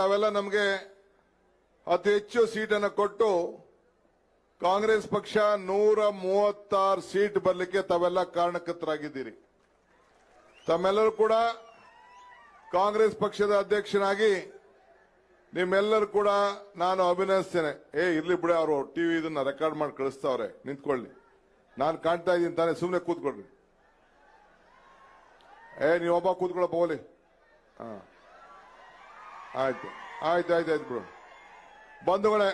ತಾವೆಲ್ಲ ನಮಗೆ ಅತಿ ಹೆಚ್ಚು ಸೀಟನ್ನು ಕೊಟ್ಟು ಕಾಂಗ್ರೆಸ್ ಪಕ್ಷ 136 ಸೀಟ್ ಬರಲಿಕ್ಕೆ ತಾವೆಲ್ಲ ಕಾರಣಕರ್ತರಾಗಿದ್ದೀರಿ. ತಮ್ಮೆಲ್ಲರೂ ಕೂಡ ಕಾಂಗ್ರೆಸ್ ಪಕ್ಷದ ಅಧ್ಯಕ್ಷನಾಗಿ ನಿಮ್ಮೆಲ್ಲರೂ ಕೂಡ ನಾನು ಅಭಿನಂದಿಸ್ತೇನೆ. ಇರ್ಲಿ ಬಿಡಿ, ಅವರು ಟಿವಿ ಇದನ್ನ ರೆಕಾರ್ಡ್ ಮಾಡಿ ಕಳಿಸ್ತಾವ್ರೆ, ನಿಂತ್ಕೊಳ್ಳಿ. ನಾನು ಕಾಣ್ತಾ ಇದ್ದೀನಿ ತಾನೆ, ಸುಮ್ಮನೆ ಕೂತ್ಕೊಳ್ರಿ. ನೀವೊಬ್ಬ ಕೂತ್ಕೊಳ್ಳಪ್ಪ ಹೋಲಿ. ಆಯ್ತು ಆಯ್ತು ಆಯ್ತು ಆಯ್ತು ಬಿಡು. ಬಂಧುಗಳೇ,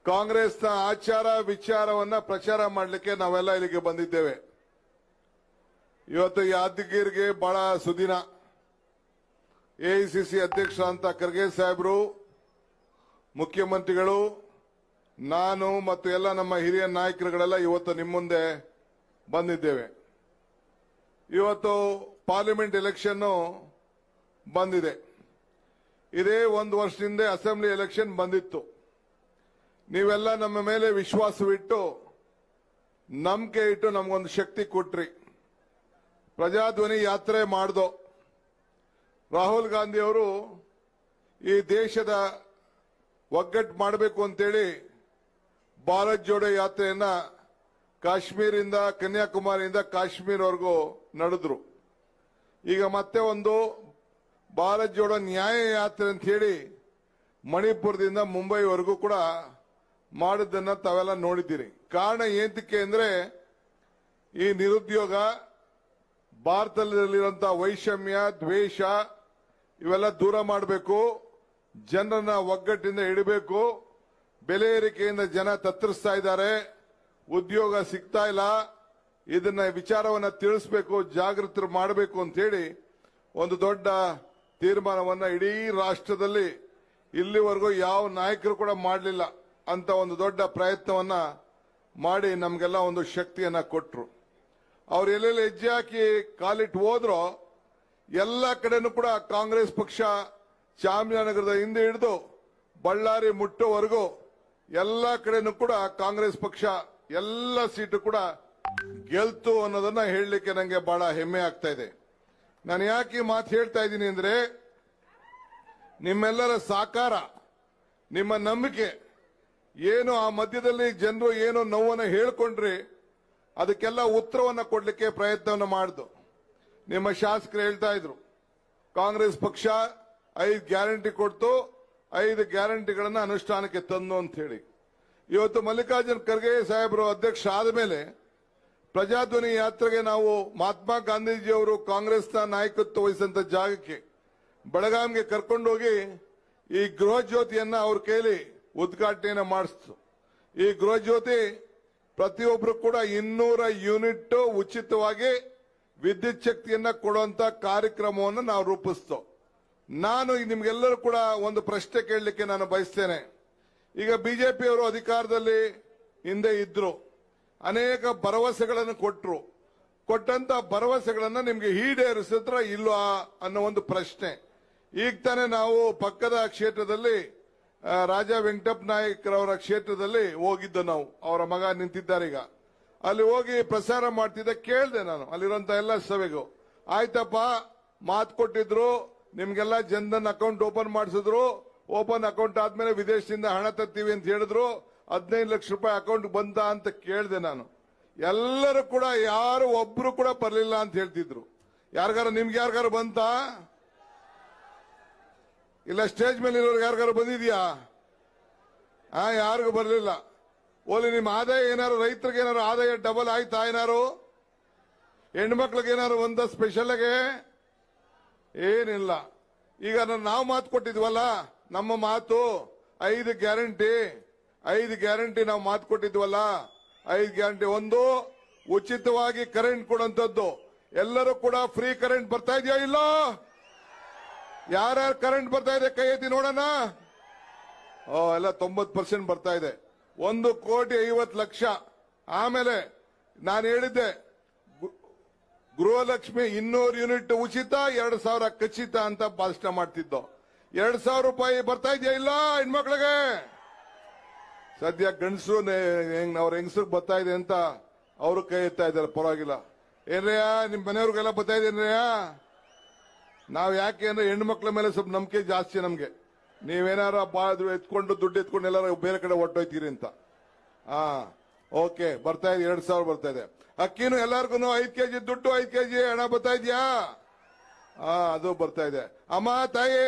ಕಾಂಗ್ರೆಸ್ನ ಆಚಾರ ವಿಚಾರವನ್ನ ಪ್ರಚಾರ ಮಾಡಲಿಕ್ಕೆ ನಾವೆಲ್ಲ ಇಲ್ಲಿಗೆ ಬಂದಿದ್ದೇವೆ. ಇವತ್ತು ಯಾದಗಿರಿಗೆ ಬಹಳ ಸುದಿನ. ಎಐಸಿಸಿ ಅಧ್ಯಕ್ಷ ಅಂತ ಖರ್ಗೆ ಸಾಹೇಬರು, ಮುಖ್ಯಮಂತ್ರಿಗಳು, ನಾನು ಮತ್ತು ಎಲ್ಲ ನಮ್ಮ ಹಿರಿಯ ನಾಯಕರುಗಳೆಲ್ಲ ಇವತ್ತು ನಿಮ್ಮ ಮುಂದೆ ಬಂದಿದ್ದೇವೆ. ಇವತ್ತು ಪಾರ್ಲಿಮೆಂಟ್ ಎಲೆಕ್ಷನ್ ಬಂದಿದೆ. ಇದೇ ಒಂದು ವರ್ಷದಿಂದ ಅಸೆಂಬ್ಲಿ ಎಲೆಕ್ಷನ್ ಬಂದಿತ್ತು. ನೀವೆಲ್ಲ ನಮ್ಮ ಮೇಲೆ ವಿಶ್ವಾಸವಿಟ್ಟು ನಂಬಿಕೆ ಇಟ್ಟು ನಮಗೊಂದು ಶಕ್ತಿ ಕೊಟ್ರಿ. ಪ್ರಜಾಧ್ವನಿ ಯಾತ್ರೆ ಮಾಡ್ದೋ. ರಾಹುಲ್ ಗಾಂಧಿ ಅವರು ಈ ದೇಶದ ಒಗ್ಗಟ್ಟು ಮಾಡಬೇಕು ಅಂತೇಳಿ ಭಾರತ್ ಜೋಡೋ ಯಾತ್ರೆಯನ್ನ ಕಾಶ್ಮೀರಿಂದ ಕನ್ಯಾಕುಮಾರಿಯಿಂದ ಕಾಶ್ಮೀರವರೆಗೂ ನಡೆದ್ರು. ಈಗ ಮತ್ತೆ ಒಂದು ಭಾರತ್ ಜೋಡೋ ನ್ಯಾಯ ಯಾತ್ರೆ ಅಂತ ಹೇಳಿ ಮಣಿಪುರದಿಂದ ಮುಂಬೈವರೆಗೂ ಕೂಡ ಮಾಡಿದ್ದನ್ನ ತಾವೆಲ್ಲ ನೋಡಿದ್ದೀರಿ. ಕಾರಣ ಏನಕ್ಕೆ ಅಂದ್ರೆ ಈ ನಿರುದ್ಯೋಗ, ಭಾರತದಲ್ಲಿರುವಂತಹ ವೈಷಮ್ಯ, ದ್ವೇಷ ಇವೆಲ್ಲ ದೂರ ಮಾಡಬೇಕು, ಜನರನ್ನ ಒಗ್ಗಟ್ಟಿಂದ ಇಡಬೇಕು. ಬೆಲೆ ಏರಿಕೆಯಿಂದ ಜನ ತತ್ತರಿಸ್ತಾ ಇದ್ದಾರೆ, ಉದ್ಯೋಗ ಸಿಗ್ತಾ ಇಲ್ಲ. ಇದನ್ನ ವಿಚಾರವನ್ನ ತಿಳಿಸಬೇಕು, ಜಾಗೃತರು ಮಾಡಬೇಕು ಅಂತ ಹೇಳಿ ಒಂದು ದೊಡ್ಡ ತೀರ್ಮಾನವನ್ನ ಇಡೀ ರಾಷ್ಟ್ರದಲ್ಲಿ ಇಲ್ಲಿವರೆಗೂ ಯಾವ ನಾಯಕರು ಕೂಡ ಮಾಡಲಿಲ್ಲ ಅಂತ ಒಂದು ದೊಡ್ಡ ಪ್ರಯತ್ನವನ್ನ ಮಾಡಿ ನಮಗೆಲ್ಲ ಒಂದು ಶಕ್ತಿಯನ್ನ ಕೊಟ್ರು. ಅವ್ರು ಎಲ್ಲೆಲ್ಲಿ ಹೆಜ್ಜೆ ಹಾಕಿ ಕಾಲಿಟ್ಟು ಹೋದ್ರೋ ಎಲ್ಲ ಕಡೆನೂ ಕೂಡ ಕಾಂಗ್ರೆಸ್ ಪಕ್ಷ ಚಾಮರಾಜನಗರದ ಹಿಂದೆ ಹಿಡಿದು ಬಳ್ಳಾರಿ ಮುಟ್ಟೋವರೆಗೂ ಎಲ್ಲ ಕಡೆನೂ ಕೂಡ ಕಾಂಗ್ರೆಸ್ ಪಕ್ಷ ಎಲ್ಲ ಸೀಟು ಕೂಡ ಗೆಲ್ತು ಅನ್ನೋದನ್ನ ಹೇಳಲಿಕ್ಕೆ ನನಗೆ ಬಹಳ ಹೆಮ್ಮೆ ಆಗ್ತಾ ಇದೆ. ನಾನು ಯಾಕೆ ಈ ಮಾತು ಹೇಳ್ತಾ ಇದ್ದೀನಿ ಅಂದ್ರೆ, ನಿಮ್ಮೆಲ್ಲರ ಸಹಕಾರ, ನಿಮ್ಮ ನಂಬಿಕೆ ಏನು ಆ ಮಧ್ಯದಲ್ಲಿ ಜನರು ಏನು ನೋವನ್ನ ಹೇಳ್ಕೊಂಡ್ರಿ, ಅದಕ್ಕೆಲ್ಲ ಉತ್ತರವನ್ನ ಕೊಡ್ಲಿಕ್ಕೆ ಪ್ರಯತ್ನವನ್ನು ಮಾಡಿದ್ದು. ನಿಮ್ಮ ಶಾಸಕರು ಹೇಳ್ತಾ ಇದ್ರು, ಕಾಂಗ್ರೆಸ್ ಪಕ್ಷ 5 ಗ್ಯಾರಂಟಿ ಕೊಡ್ತು, 5 ಗ್ಯಾರಂಟಿಗಳನ್ನ ಅನುಷ್ಠಾನಕ್ಕೆ ತಂದು ಅಂತ ಹೇಳಿ. ಇವತ್ತು ಮಲ್ಲಿಕಾರ್ಜುನ್ ಖರ್ಗೆ ಸಾಹೇಬರು ಅಧ್ಯಕ್ಷ ಆದ ಮೇಲೆ ಪ್ರಜಾಧ್ವನಿ ಯಾತ್ರೆಗೆ ನಾವು ಮಹಾತ್ಮ ಗಾಂಧೀಜಿಯವರು ಕಾಂಗ್ರೆಸ್ನ ನಾಯಕತ್ವ ವಹಿಸಿದಂತ ಜಾಗಕ್ಕೆ ಬೆಳಗಾಂಗೆ ಕರ್ಕೊಂಡೋಗಿ ಈ ಗೃಹ ಜ್ಯೋತಿಯನ್ನ ಅವ್ರ ಕೈಲಿ ಉದ್ಘಾಟನೆಯನ್ನ ಮಾಡಿಸ್ತು. ಈ ಗೃಹ ಜ್ಯೋತಿ ಪ್ರತಿಯೊಬ್ಬರು ಕೂಡ 200 ಯೂನಿಟ್ ಉಚಿತವಾಗಿ ವಿದ್ಯುತ್ ಶಕ್ತಿಯನ್ನ ಕೊಡುವಂತ ಕಾರ್ಯಕ್ರಮವನ್ನು ನಾವು ರೂಪಿಸ್ತೋ. ನಾನು ನಿಮ್ಗೆಲ್ಲರೂ ಕೂಡ ಒಂದು ಪ್ರಶ್ನೆ ಕೇಳಲಿಕ್ಕೆ ನಾನು ಬಯಸ್ತೇನೆ. ಈಗ ಬಿಜೆಪಿಯವರು ಅಧಿಕಾರದಲ್ಲಿ ಹಿಂದೆ ಇದ್ರು, ಅನೇಕ ಭರವಸೆಗಳನ್ನು ಕೊಟ್ಟರು. ಕೊಟ್ಟಂತ ಭರವಸೆಗಳನ್ನ ನಿಮ್ಗೆ ಈಡೇರಿಸಿದ್ರ ಇಲ್ವಾ ಅನ್ನೋ ಒಂದು ಪ್ರಶ್ನೆ. ಈಗ ತಾನೇ ನಾವು ಪಕ್ಕದ ಕ್ಷೇತ್ರದಲ್ಲಿ ರಾಜ ವೆಂಕಟಪ್ಪ ನಾಯಕರವರ ಕ್ಷೇತ್ರದಲ್ಲಿ ಹೋಗಿದ್ದು. ನಾವು ಅವರ ಮಗ ನಿಂತಿದ್ದಾರೆ ಈಗ. ಅಲ್ಲಿ ಹೋಗಿ ಪ್ರಸಾರ ಮಾಡ್ತಿದ್ದೆ, ಕೇಳಿದೆ ನಾನು ಅಲ್ಲಿರುವಂತ ಎಲ್ಲ ಸಭೆಗೂ. ಆಯ್ತಪ್ಪ, ಮಾತು ಕೊಟ್ಟಿದ್ರು, ನಿಮ್ಗೆಲ್ಲ ಜನಧನ್ ಅಕೌಂಟ್ ಓಪನ್ ಮಾಡಿಸಿದ್ರು. ಓಪನ್ ಅಕೌಂಟ್ ಆದ್ಮೇಲೆ ವಿದೇಶದಿಂದ ಹಣ ತರ್ತೀವಿ ಅಂತ ಹೇಳಿದ್ರು. 15 ಲಕ್ಷ ರೂಪಾಯಿ ಅಕೌಂಟ್ ಬಂತ ಅಂತ ಕೇಳಿದೆ ನಾನು. ಎಲ್ಲರೂ ಕೂಡ ಯಾರು ಒಬ್ರು ಕೂಡ ಬರಲಿಲ್ಲ ಅಂತ ಹೇಳ್ತಿದ್ರು. ನಿಮ್ಗೆ ಯಾರಿಗಾರು ಬಂತಾ? ಇಲ್ಲ ಸ್ಟೇಜ್ ಮೇಲೆ ಇರೋರ್ಗೆ ಯಾರಿಗಾರು ಬಂದಿದ್ಯಾ? ಯಾರಿಗೂ ಬರಲಿಲ್ಲ. ಓಲಿ ನಿಮ್ಮ ಆದಾಯ ಏನಾರು, ರೈತರಿಗೆ ಏನಾರು ಆದಾಯ ಡಬಲ್ ಆಯ್ತಾ? ಏನಾರು ಹೆಣ್ಮಕ್ಳಿಗೆ ಏನಾರು ಒಂದ ಸ್ಪೆಷಲ್ ಆಗಿ ಏನಿಲ್ಲ. ಈಗ ನಾವು ಮಾತು ಕೊಟ್ಟಿದ್ವಲ್ಲ, ನಮ್ಮ ಮಾತು 5 ಗ್ಯಾರಂಟಿ ನಾವು ಮಾತು ಕೊಟ್ಟಿದ್ವಲ್ಲ. 5 ಗ್ಯಾರಂಟಿ. ಒಂದು, ಉಚಿತವಾಗಿ ಕರೆಂಟ್ ಕೊಡುವಂತದ್ದು. ಎಲ್ಲರೂ ಕೂಡ ಫ್ರೀ ಕರೆಂಟ್ ಬರ್ತಾ ಇದೆಯಾ? ಇಲ್ಲ. ಯಾರ್ಯಾರು ಕರೆಂಟ್ ಬರ್ತಾ ಇದೆ ಕೈ ಎತ್ತಿ ನೋಡೋಣ. ಎಲ್ಲ 90% ಬರ್ತಾ ಇದೆ. 1,50,00,000. ಆಮೇಲೆ ನಾನು ಹೇಳಿದ್ದೆ, ಗೃಹಲಕ್ಷ್ಮಿ 200 ಯೂನಿಟ್ ಉಚಿತ, 2,000 ಖಚಿತ ಅಂತ ಭಾಷಣ ಮಾಡ್ತಿದ್ದೋ. 2,000 ರೂಪಾಯಿ ಬರ್ತಾ ಇದೆಯಾ? ಇಲ್ಲ ಹೆಣ್ಮಕ್ಳಿಗೆ. ಸದ್ಯ ಗಂಡಸರು ಅವ್ರ ಹೆಂಗಸ್ರಿಗೆ ಬರ್ತಾ ಇದೆ ಅಂತ ಅವರು ಕೈ ಎತ್ತಾ ಇದ್ದಾರೆ. ಪರವಾಗಿಲ್ಲ. ಏನ್ರಯ್ಯ, ನಿಮ್ ಮನೆಯವ್ರಿಗೆಲ್ಲ ಬರ್ತಾ ಇದೆ ಏನ್ರಯ್ಯ? ನಾವ್ ಯಾಕೆ ಅಂದ್ರೆ ಹೆಣ್ಣು ಮಕ್ಳ ಮೇಲೆ ಸ್ವಲ್ಪ ನಂಬಿಕೆ ಜಾಸ್ತಿ ನಮ್ಗೆ. ನೀವೇನಾರ ಎತ್ಕೊಂಡು ದುಡ್ಡು ಎತ್ಕೊಂಡು ಎಲ್ಲಾರು ಬೇರೆ ಕಡೆ ಹೊಟ್ಟೋಯ್ತೀರಿ ಅಂತ. ಓಕೆ, ಬರ್ತಾ ಇದೆ 2,000 ಬರ್ತಾ ಇದೆ. ಅಕ್ಕಿನೂ ಎಲ್ಲಾರ್ಗು 5 ಕೆಜಿ ದುಡ್ಡು 5 ಕೆಜಿ ಹಣ ಬರ್ತಾ ಇದೆಯಾ? ಅದು ಬರ್ತಾ ಇದೆ. ಅಮ್ಮ ತಾಯಿ,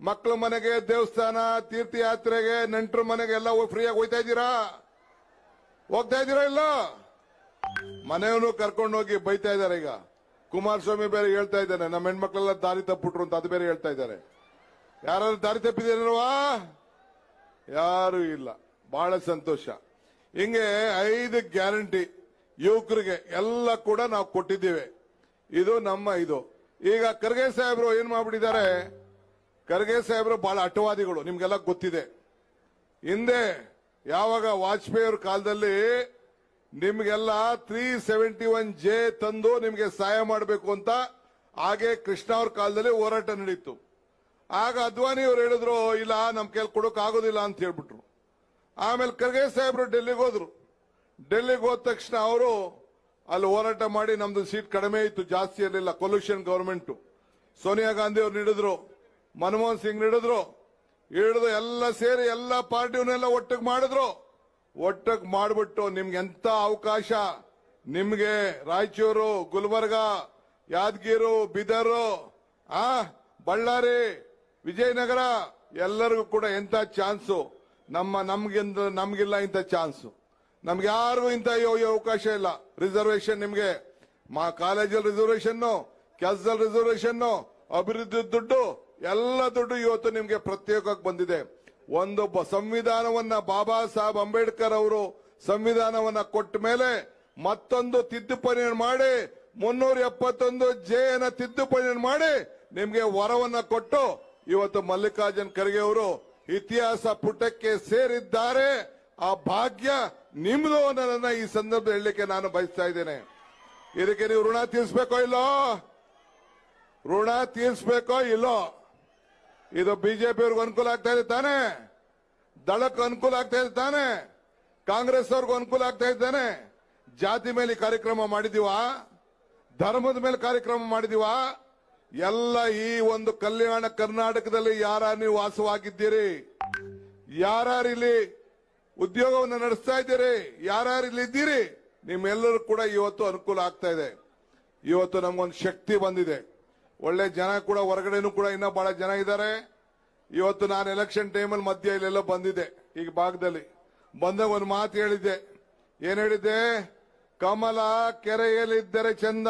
ಮಕ್ಕಳ ಮನೆಗೆ, ದೇವಸ್ಥಾನ, ತೀರ್ಥಯಾತ್ರೆಗೆ, ನೆಂಟರ ಮನೆಗೆ ಎಲ್ಲ ಫ್ರೀಯಾಗಿ ಹೋಗ್ತಾ ಇದ್ದೀರಾ? ಹೋಗ್ತಾ ಇದ್ದೀರಾ? ಇಲ್ಲ, ಮನೆಯವನು ಕರ್ಕೊಂಡು ಹೋಗಿ ಬೈತಾ ಇದಾರೆ. ಈಗ ಕುಮಾರಸ್ವಾಮಿ ಬೇರೆ ಹೇಳ್ತಾ ಇದ್ದಾನೆ, ನಮ್ಮ ಹೆಣ್ಮಕ್ಳೆಲ್ಲ ದಾರಿ ತಪ್ಪಿಟ್ರು ಅಂತ, ಅದು ಬೇರೆ ಹೇಳ್ತಾ ಇದ್ದಾರೆ. ಯಾರಾದ್ರೂ ದಾರಿ ತಪ್ಪಿದ್ದೀರಲ್ವಾ? ಯಾರು ಇಲ್ಲ. ಬಹಳ ಸಂತೋಷ. ಹಿಂಗೆ 5 ಗ್ಯಾರಂಟಿ ಯುವಕರಿಗೆ ಎಲ್ಲ ಕೂಡ ನಾವು ಕೊಟ್ಟಿದ್ದೇವೆ. ಇದು ನಮ್ಮ ಇದು. ಈಗ ಖರ್ಗೆ ಸಾಹೇಬರು ಏನ್ ಮಾಡ್ಬಿಟ್ಟಿದ್ದಾರೆ? ಖರ್ಗೆ ಸಾಹೇಬರು ಬಹಳ ಅಟವಾದಿಗಳು, ನಿಮ್ಗೆಲ್ಲ ಗೊತ್ತಿದೆ. ಹಿಂದೆ ಯಾವಾಗ ವಾಜಪೇಯಿ ಅವ್ರ ಕಾಲದಲ್ಲಿ ನಿಮ್ಗೆಲ್ಲ 371J ತಂದು ನಿಮ್ಗೆ ಸಹಾಯ ಮಾಡಬೇಕು ಅಂತ, ಹಾಗೆ ಕೃಷ್ಣ ಅವ್ರ ಕಾಲದಲ್ಲಿ ಹೋರಾಟ ನಡೀತು. ಆಗ ಅದ್ವಾನಿ ಅವ್ರು ಹೇಳಿದ್ರು, ಇಲ್ಲ ನಮ್ ಕೈಲಿ ಕೊಡೋಕ್ ಆಗೋದಿಲ್ಲ ಅಂತ ಹೇಳ್ಬಿಟ್ರು. ಆಮೇಲೆ ಖರ್ಗೆ ಸಾಹೇಬರು ಡೆಲ್ಲಿಗೆ ಹೋದ್ರು. ಡೆಲ್ಲಿಗೆ ಹೋದ ತಕ್ಷಣ ಅವರು ಅಲ್ಲಿ ಹೋರಾಟ ಮಾಡಿ, ನಮ್ದು ಸೀಟ್ ಕಡಿಮೆ ಇತ್ತು, ಜಾಸ್ತಿ ಇರಲಿಲ್ಲ, ಕೊಲ್ಯೂಷನ್ ಗವರ್ಮೆಂಟ್. ಸೋನಿಯಾ ಗಾಂಧಿ ಅವ್ರು ನೀಡಿದ್ರು, ಮನಮೋಹನ್ ಸಿಂಗ್ ನೀಡಿದ್ರು, ಹಿಡಿದು ಎಲ್ಲ ಸೇರಿ ಎಲ್ಲ ಪಾರ್ಟಿವನ್ನೆಲ್ಲ ಒಟ್ಟಿಗೆ ಮಾಡಿದ್ರು. ಒಟ್ಟಿಗೆ ಮಾಡ್ಬಿಟ್ಟು ನಿಮ್ಗೆ ಎಂತ ಅವಕಾಶ, ನಿಮ್ಗೆ ರಾಯಚೂರು, ಗುಲ್ಬರ್ಗ, ಯಾದಗಿರಿ, ಬೀದರ್, ಬಳ್ಳಾರಿ, ವಿಜಯನಗರ ಎಲ್ಲರಿಗೂ ಕೂಡ ಎಂತ ಚಾನ್ಸು. ನಮ್ಗಿಲ್ಲ ಇಂಥ ಚಾನ್ಸು. ನಮ್ಗೆ ಯಾರಿಗೂ ಇಂಥ ಅವಕಾಶ ಇಲ್ಲ. ರಿಸರ್ವೇಶನ್ ನಿಮ್ಗೆ, ಕಾಲೇಜಲ್ಲಿ ರಿಸರ್ವೇಶನ್, ಕೆಲಸದಲ್ಲಿ ರಿಸರ್ವೇಶನ್, ಅಭಿವೃದ್ಧಿ ದುಡ್ಡು, ಎಲ್ಲ ದುಡ್ಡು ಇವತ್ತು ನಿಮ್ಗೆ ಪ್ರತ್ಯೇಕವಾಗಿ ಬಂದಿದೆ. ಒಂದು ಸಂವಿಧಾನವನ್ನ ಬಾಬಾ ಸಾಹೇಬ್ ಅಂಬೇಡ್ಕರ್ ಅವರು ಸಂವಿಧಾನವನ್ನ ಕೊಟ್ಟ ಮೇಲೆ ಮತ್ತೊಂದು ತಿದ್ದುಪಡಿ ಮಾಡಿ 371J ತಿದ್ದುಪಡಿ ಮಾಡಿ ನಿಮ್ಗೆ ವರವನ್ನ ಕೊಟ್ಟು ಇವತ್ತು ಮಲ್ಲಿಕಾರ್ಜುನ್ ಖರ್ಗೆ ಅವರು ಇತಿಹಾಸ ಪುಟಕ್ಕೆ ಸೇರಿದ್ದಾರೆ. ಆ ಭಾಗ್ಯ ನಿಮ್ದು ಅನ್ನೋದನ್ನ ಈ ಸಂದರ್ಭದಲ್ಲಿ ಹೇಳಲಿಕ್ಕೆ ನಾನು ಬಯಸ್ತಾ ಇದ್ದೇನೆ. ಇದಕ್ಕೆ ನೀವು ಋಣ ತೀರಿಸಬೇಕೋ ಇಲ್ಲೋ? ಋಣ ತೀರಿಸಬೇಕೋ ಇಲ್ಲೋ? ಇದು ಬಿಜೆಪಿ ಅವ್ರಿಗೂ ಅನುಕೂಲ ಆಗ್ತಾ ಇದೆ ತಾನೆ? ದಳಕ್ಕೆ ಅನುಕೂಲ ಆಗ್ತಾ ಇದೆ ತಾನೆ? ಕಾಂಗ್ರೆಸ್ ಅವ್ರಿಗೂ ಅನುಕೂಲ ಆಗ್ತಾ ಇದ್ದಾನೆ? ಜಾತಿ ಮೇಲೆ ಕಾರ್ಯಕ್ರಮ ಮಾಡಿದೀವಾ? ಧರ್ಮದ ಮೇಲೆ ಕಾರ್ಯಕ್ರಮ ಮಾಡಿದೀವಾ? ಎಲ್ಲ ಈ ಒಂದು ಕಲ್ಯಾಣ ಕರ್ನಾಟಕದಲ್ಲಿ ಯಾರು ನೀವು ವಾಸವಾಗಿದ್ದೀರಿ, ಯಾರು ಇಲ್ಲಿ ಉದ್ಯೋಗವನ್ನು ನಡೆಸ್ತಾ ಇದ್ದೀರಿ, ಯಾರು ಇಲ್ಲಿ ಇದ್ದೀರಿ, ನಿಮ್ಮೆಲ್ಲರೂ ಕೂಡ ಇವತ್ತು ಅನುಕೂಲ ಆಗ್ತಾ ಇದೆ. ಇವತ್ತು ನಮ್ಗೊಂದು ಶಕ್ತಿ ಬಂದಿದೆ. ಒಳ್ಳೆ ಜನ ಕೂಡ ಹೊರಗಡೆನೂ ಕೂಡ ಇನ್ನೂ ಬಹಳ ಜನ ಇದ್ದಾರೆ. ಇವತ್ತು ನಾನು ಎಲೆಕ್ಷನ್ ಟೈಮಲ್ಲಿ ಮಧ್ಯ ಇಲ್ಲೆಲ್ಲ ಬಂದಿದ್ದೆ, ಈಗ ಭಾಗದಲ್ಲಿ ಬಂದಾಗ ಒಂದು ಮಾತು ಹೇಳಿದ್ದೆ. ಏನ್ ಹೇಳಿದ್ದೆ? ಕಮಲ ಕೆರೆಯಲ್ಲಿದ್ದರೆ ಚಂದ,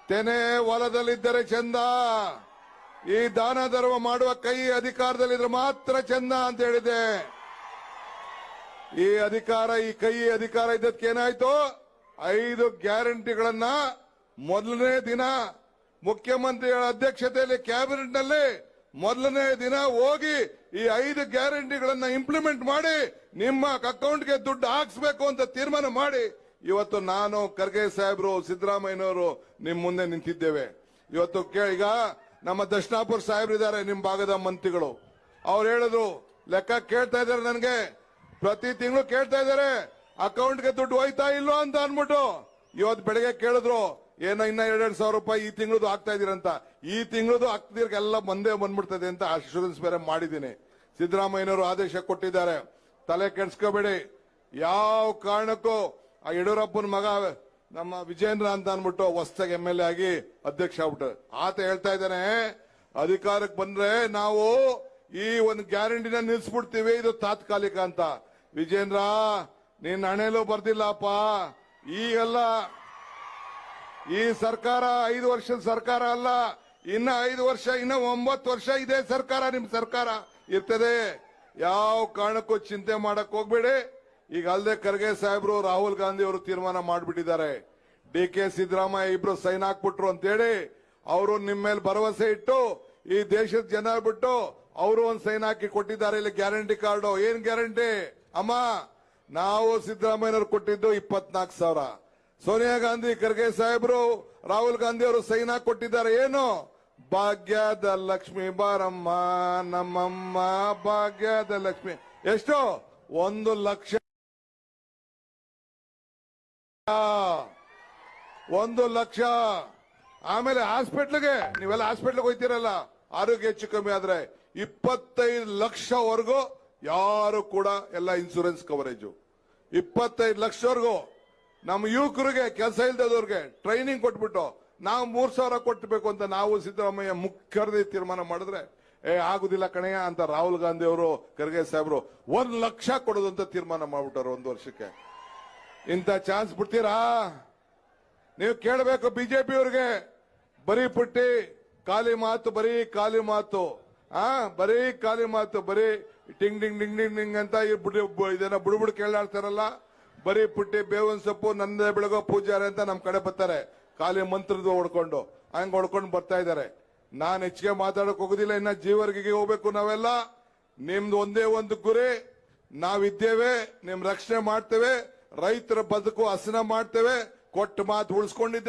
ತೆನೆ ಹೊಲದಲ್ಲಿದ್ದರೆ ಚಂದ, ಈ ದಾನ ಧರ್ಮ ಮಾಡುವ ಕೈ ಅಧಿಕಾರದಲ್ಲಿದ್ರೆ ಮಾತ್ರ ಚಂದ ಅಂತ ಹೇಳಿದೆ. ಈ ಅಧಿಕಾರ, ಈ ಕೈ ಅಧಿಕಾರ ಇದ್ದಕ್ಕೆ ಏನಾಯ್ತು? 5 ಗ್ಯಾರಂಟಿಗಳನ್ನ ಮೊದಲನೇ ದಿನ ಮುಖ್ಯಮಂತ್ರಿಗಳ ಅಧ್ಯಕ್ಷತೆಯಲ್ಲಿ ಕ್ಯಾಬಿನೆಟ್ ನಲ್ಲಿ ಮೊದಲನೇ ದಿನ ಹೋಗಿ ಈ 5 ಗ್ಯಾರಂಟಿಗಳನ್ನ ಇಂಪ್ಲಿಮೆಂಟ್ ಮಾಡಿ ನಿಮ್ಮ ಅಕೌಂಟ್ಗೆ ದುಡ್ಡು ಹಾಕ್ಸ್ಬೇಕು ಅಂತ ತೀರ್ಮಾನ ಮಾಡಿ ಇವತ್ತು ನಾನು, ಖರ್ಗೆ ಸಾಹೇಬ್ರು, ಸಿದ್ದರಾಮಯ್ಯನವರು ನಿಮ್ ಮುಂದೆ ನಿಂತಿದ್ದೇವೆ. ಇವತ್ತು ಈಗ ನಮ್ಮ ದರ್ಶನಾಪುರ ಸಾಹೇಬ್ರು ಇದ್ದಾರೆ, ನಿಮ್ ಭಾಗದ ಮಂತ್ರಿಗಳು. ಅವ್ರು ಹೇಳಿದ್ರು, ಲೆಕ್ಕ ಕೇಳ್ತಾ ಇದಾರೆ ನನಗೆ, ಪ್ರತಿ ತಿಂಗಳು ಕೇಳ್ತಾ ಇದಾರೆ, ಅಕೌಂಟ್ಗೆ ದುಡ್ಡು ಹೋಯ್ತಾ ಇಲ್ಲೋ ಅಂತ ಅನ್ಬಿಟ್ಟು. ಇವತ್ತು ಬೆಳಗ್ಗೆ ಕೇಳಿದ್ರು, ಏನೋ ಇನ್ನ 2,000 ರೂಪಾಯಿ ಈ ತಿಂಗಳದು ಹಾಕ್ತಾ ಇದೀರಂತ. ಈ ತಿಂಗಳದು ಹಾಕ್ತಿರ್ಗೆಲ್ಲ ಬಂದೇ ಬಂದ್ಬಿಡ್ತದೆ ಅಂತ ಅಶ್ಯೂರೆನ್ಸ್ ಬೇರೆ ಮಾಡಿದ್ದೀನಿ. ಸಿದ್ದರಾಮಯ್ಯನವರು ಆದೇಶ ಕೊಟ್ಟಿದ್ದಾರೆ, ತಲೆ ಕೆಡ್ಸ್ಕೋಬೇಡಿ. ಯಾವ ಕಾರಣಕ್ಕೂ ಆ ಯಡಿಯೂರಪ್ಪನ ಮಗ ನಮ್ಮ ವಿಜೇಂದ್ರ ಅಂತ ಅನ್ಬಿಟ್ಟು ಹೊಸದಾಗಿ MLA ಆಗಿ ಅಧ್ಯಕ್ಷ ಆಗ್ಬಿಟ್ಟು ಆತ ಹೇಳ್ತಾ ಇದ್ದಾನೆ, ಅಧಿಕಾರಕ್ಕೆ ಬಂದ್ರೆ ನಾವು ಈ ಒಂದು ಗ್ಯಾರಂಟಿನ ನಿಲ್ಸ್ಬಿಡ್ತೀವಿ, ಇದು ತಾತ್ಕಾಲಿಕ ಅಂತ. ವಿಜೇಂದ್ರ, ನೀನ್ ಹಣೆಲೂ ಬರ್ದಿಲ್ಲಪ್ಪ. ಈಗೆಲ್ಲ ಈ ಸರ್ಕಾರ 5 ವರ್ಷದ ಸರ್ಕಾರ ಅಲ್ಲ, ಇನ್ನ 5 ವರ್ಷ, ಇನ್ನ 9 ವರ್ಷ ಇದೇ ಸರ್ಕಾರ, ನಿಮ್ ಸರ್ಕಾರ ಇರ್ತದೆ. ಯಾವ ಕಾರಣಕ್ಕೂ ಚಿಂತೆ ಮಾಡಕ್ ಹೋಗ್ಬೇಡಿ. ಈಗ ಅಲ್ಲದೆ ಖರ್ಗೆ ಸಾಹೇಬ್ರು, ರಾಹುಲ್ ಗಾಂಧಿ ಅವರು ತೀರ್ಮಾನ ಮಾಡ್ಬಿಟ್ಟಿದ್ದಾರೆ. DK ಸಿದ್ದರಾಮಯ್ಯ ಇಬ್ರು ಸೈನ್ ಹಾಕ್ಬಿಟ್ರು ಅಂತೇಳಿ ಅವರು ನಿಮ್ಮ ಮೇಲೆ ಭರವಸೆ ಇಟ್ಟು ಈ ದೇಶದ ಜನ ಬಿಟ್ಟು ಅವರು ಒಂದು ಸೈನ್ ಹಾಕಿ ಕೊಟ್ಟಿದ್ದಾರೆ. ಇಲ್ಲಿ ಗ್ಯಾರಂಟಿ ಕಾರ್ಡ್. ಏನ್ ಗ್ಯಾರಂಟಿ ಅಮ್ಮ? ನಾವು ಸಿದ್ದರಾಮಯ್ಯನವರು ಕೊಟ್ಟಿದ್ದು 24,000. ಸೋನಿಯಾ ಗಾಂಧಿ, ಖರ್ಗೆ ಸಾಹೇಬ್ರು, ರಾಹುಲ್ ಗಾಂಧಿ ಅವರು ಸೈನ್ ಹಾಕಿ ಕೊಟ್ಟಿದ್ದಾರೆ. ಏನು? ಭಾಗ್ಯದ ಲಕ್ಷ್ಮಿ ಬಾರಮ್ಮ ನಮ್ಮಮ್ಮ, ಭಾಗ್ಯದ ಲಕ್ಷ್ಮಿ. ಎಷ್ಟು? 1 ಲಕ್ಷ. 1 ಲಕ್ಷ ಆಮೇಲೆ ಹಾಸ್ಪಿಟ್ಲ್ಗೆ ನೀವೆಲ್ಲ ಹಾಸ್ಪಿಟ್ಲ್ಗೆ ಹೋಗ್ತೀರಲ್ಲ, ಆರೋಗ್ಯ ಹೆಚ್ಚು ಕಮ್ಮಿ ಆದ್ರೆ 25 ಲಕ್ಷವರೆಗೂ ಯಾರು ಕೂಡ ಎಲ್ಲ ಇನ್ಸೂರೆನ್ಸ್ ಕವರೇಜು. 25 ಲಕ್ಷವರೆಗೂ ನಮ್ಮ ಯುವಕರಿಗೆ, ಕೆಲಸ ಇಲ್ದದವ್ರಿಗೆ ಟ್ರೈನಿಂಗ್ ಕೊಟ್ಬಿಟ್ಟು ನಾವು 3,000 ಕೊಟ್ಟಬೇಕು ಅಂತ ನಾವು ಸಿದ್ದರಾಮಯ್ಯ ಮುಖ್ಯರದೇ ತೀರ್ಮಾನ ಮಾಡಿದ್ರೆ, ಆಗುದಿಲ್ಲ ಕಣಯ್ಯ ಅಂತ ರಾಹುಲ್ ಗಾಂಧಿ ಅವರು, ಖರ್ಗೆ ಸಾಹೇಬರು 1 ಲಕ್ಷ ಕೊಡೋದಂತ ತೀರ್ಮಾನ ಮಾಡ್ಬಿಟ್ಟಾರೆ 1 ವರ್ಷಕ್ಕೆ. ಇಂಥ ಚಾನ್ಸ್ ಬಿಡ್ತೀರಾ? ನೀವು ಕೇಳಬೇಕು ಬಿಜೆಪಿ ಅವ್ರಿಗೆ. ಬರೀ ಪುಟ್ಟಿ ಖಾಲಿ ಮಾತು, ಬರೀ ಖಾಲಿ ಮಾತು, ಬರೀ ಖಾಲಿ ಮಾತು, ಬರೀ ಟಿಂಗ್ ಟಿಂಗ್ ಟಿಂಗ್ ಟಿಂಗ್ ಟಿಂಗ್ ಅಂತ ಇದನ್ನ ಬುಡ್ಬುಡ್ ಕೇಳಾಡ್ತಾರಲ್ಲ. ಬರೀ ಪುಟ್ಟಿ, ಬೇವಿನ ಸೊಪ್ಪು, ನಂದೇ ಬೆಳಗೋ ಪೂಜಾರಿ ಅಂತ ನಮ್ ಕಡೆ ಬರ್ತಾರೆ, ಖಾಲಿ ಮಂತ್ರದ ಹೊಡ್ಕೊಂಡು ಹಂಗ್ ಹೊಡ್ಕೊಂಡು ಬರ್ತಾ ಇದಾರೆ. ನಾನ್ ಹೆಚ್ಚಿಗೆ ಮಾತಾಡಕ್ ಹೋಗುದಿಲ್ಲ. ಇನ್ನ ಜೀವರ್ಗಿಗೆ ಹೋಗ್ಬೇಕು ನಾವೆಲ್ಲ. ನಿಮ್ದು ಒಂದೇ ಒಂದು ಗುರಿ, ನಾವಿದ್ದೇವೆ, ನಿಮ್ ರಕ್ಷಣೆ ಮಾಡ್ತೇವೆ, ರೈತರ ಬದುಕು ಹಸನ ಮಾಡ್ತೇವೆ, ಕೊಟ್ಟ ಮಾತು ಉಳಿಸ್ಕೊಂಡಿದ್ದೇವೆ.